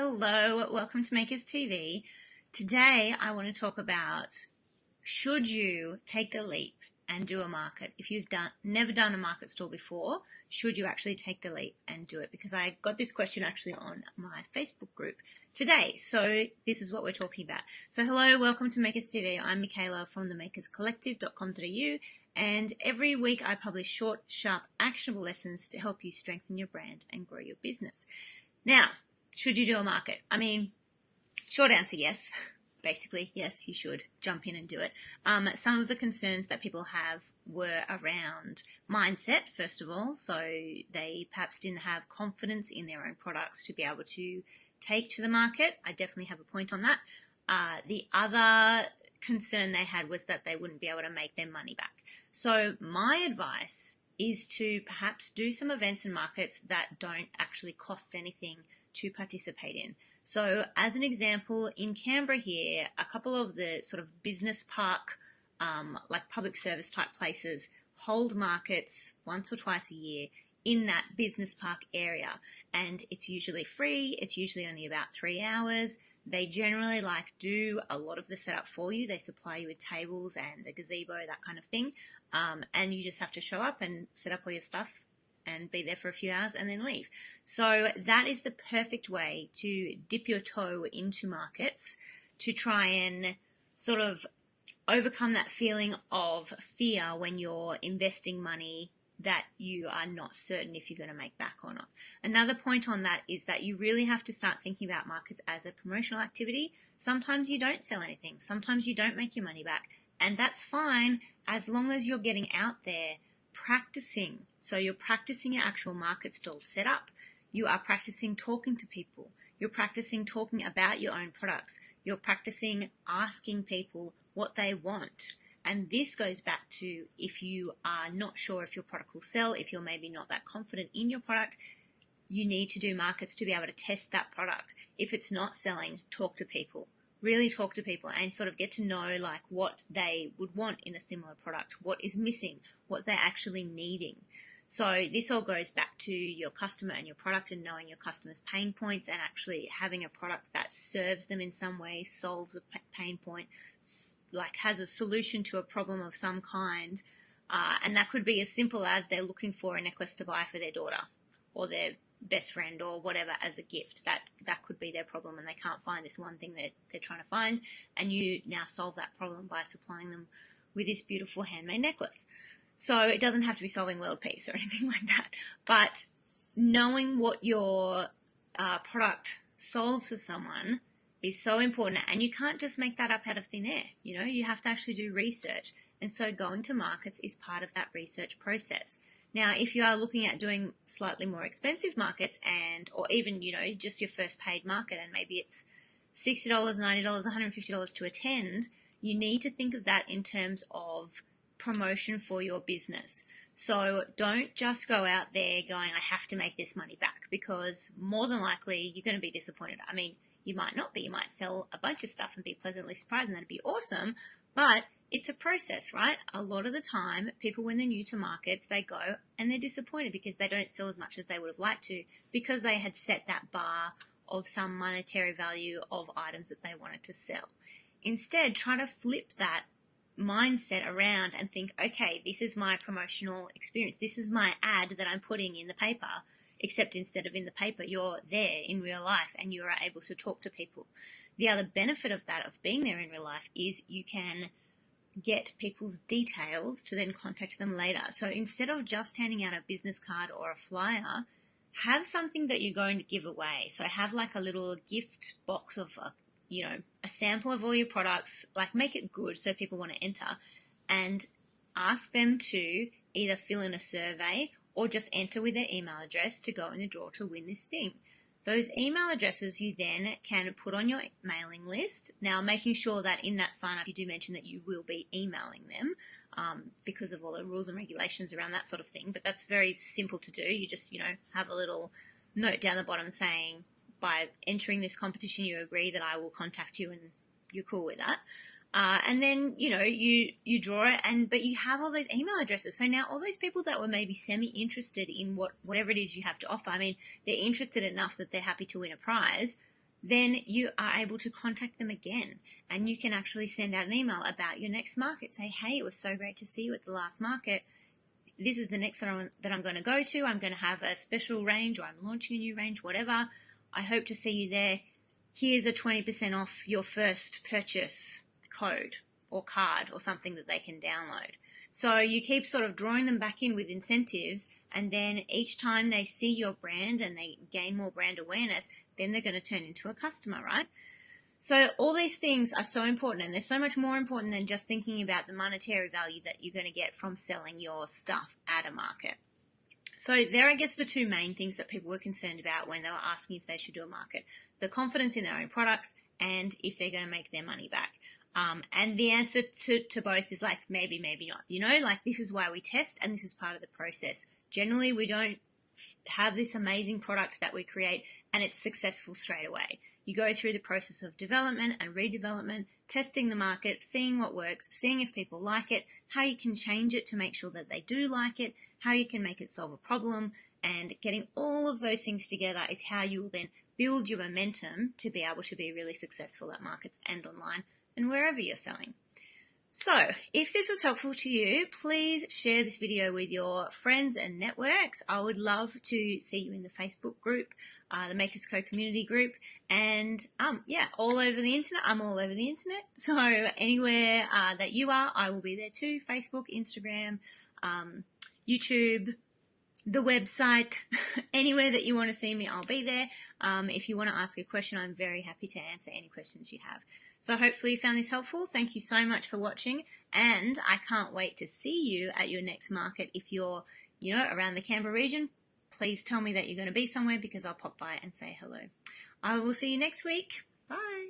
Hello, welcome to Makers TV. Today I want to talk about should you take the leap and do a market? If you've never done a market stall before, should you actually take the leap and do it? Because I got this question actually on my Facebook group today. So this is what we're talking about. So hello, welcome to Makers TV. I'm Michaela from themakerscollective.com.au, and every week I publish short, sharp, actionable lessons to help you strengthen your brand and grow your business. Now, should you do a market? I mean, short answer, yes. Basically, yes, you should jump in and do it. Some of the concerns that people have were around mindset, first of all. So they perhaps didn't have confidence in their own products to be able to take to the market. I definitely have a point on that. The other concern they had was that they wouldn't be able to make their money back. So my advice is to perhaps do some events and markets that don't actually cost anything to participate in. So as an example, in Canberra here, a couple of the sort of business park, like public service type places, hold markets once or twice a year in that business park area. And it's usually free. It's usually only about 3 hours. They generally do a lot of the setup for you. They supply you with tables and a gazebo, that kind of thing. And you just have to show up and set up all your stuff and be there for a few hours and then leave. So that is the perfect way to dip your toe into markets, to try and sort of overcome that feeling of fear when you're investing money that you are not certain if you're going to make back or not. Another point on that is that you really have to start thinking about markets as a promotional activity. Sometimes you don't sell anything. Sometimes you don't make your money back. And that's fine as long as you're getting out there practicing. So you're practicing your actual market stall setup. You are practicing talking to people. You're practicing talking about your own products. You're practicing asking people what they want. And this goes back to if you are not sure if your product will sell, if you're maybe not that confident in your product, you need to do markets to be able to test that product. If it's not selling, talk to people. Really talk to people and sort of get to know what they would want in a similar product, what is missing, what they're actually needing. So this all goes back to your customer and your product and knowing your customer's pain points and actually having a product that serves them in some way, solves a pain point, has a solution to a problem of some kind. And that could be as simple as they're looking for a necklace to buy for their daughter or their best friend or whatever as a gift. That could be their problem, and they can't find this one thing that they're trying to find, and you now solve that problem by supplying them with this beautiful handmade necklace. So it doesn't have to be solving world peace or anything like that, but knowing what your product solves for someone is so important, and you can't just make that up out of thin air. You have to actually do research, and so going to markets is part of that research process. Now, if you are looking at doing slightly more expensive markets or even, just your first paid market and maybe it's $60, $90, $150 to attend, you need to think of that in terms of promotion for your business. So don't just go out there going, I have to make this money back, because more than likely you're going to be disappointed. I mean, you might not be. You might sell a bunch of stuff and be pleasantly surprised, and that'd be awesome, but it's a process, right? A lot of the time, people, when they're new to markets, they go and they're disappointed because they don't sell as much as they would have liked to, because they had set that bar of some monetary value of items that they wanted to sell. Instead, try to flip that mindset around and think, okay, this is my promotional experience. This is my ad that I'm putting in the paper, except instead of in the paper, you're there in real life and you are able to talk to people. The other benefit of that, of being there in real life, is you can get people's details to then contact them later. So instead of just handing out a business card or a flyer, have something that you're going to give away. So have a little gift box of a sample of all your products, make it good so people want to enter, and ask them to either fill in a survey or just enter with their email address to go in the draw to win this thing. Those email addresses you then can put on your mailing list. Now, making sure that in that sign-up you do mention that you will be emailing them because of all the rules and regulations around that sort of thing. But that's very simple to do. You just, have a little note down the bottom saying, by entering this competition, you agree that I will contact you, and you're cool with that. And then, you draw it, but you have all those email addresses. So now all those people that were maybe semi-interested in whatever it is you have to offer, I mean, they're interested enough that they're happy to win a prize. then you are able to contact them again, and you can actually send out an email about your next market. Say, hey, it was so great to see you at the last market. This is the next one that I'm going to go to. I'm going to have a special range, or I'm launching a new range, whatever. I hope to see you there. Here's a 20% off your first purchase code or card or something that they can download. So you keep sort of drawing them back in with incentives, and then each time they see your brand and they gain more brand awareness, then they're going to turn into a customer, right? So all these things are so important, and they're so much more important than just thinking about the monetary value that you're going to get from selling your stuff at a market. So there are, I guess, the two main things that people were concerned about when they were asking if they should do a market: the confidence in their own products and if they're going to make their money back. And the answer to both is like maybe, maybe not. You know, like this is why we test, and this is part of the process. Generally, we don't have this amazing product that we create and it's successful straight away. You go through the process of development and redevelopment, testing the market, seeing what works, seeing if people like it, how you can change it to make sure that they do like it, how you can make it solve a problem, and getting all of those things together is how you will then build your momentum to be able to be really successful at markets and online and wherever you're selling. So, if this was helpful to you, please share this video with your friends and networks. I would love to see you in the Facebook group, the Makers Co community group, and yeah, all over the internet. I'm all over the internet, so anywhere that you are, I will be there too. Facebook, Instagram, YouTube, the website, anywhere that you want to see me, I'll be there. If you want to ask a question, I'm very happy to answer any questions you have. So hopefully you found this helpful. Thank you so much for watching, and I can't wait to see you at your next market. If you're, around the Canberra region, please tell me that you're going to be somewhere, because I'll pop by and say hello. I will see you next week. Bye.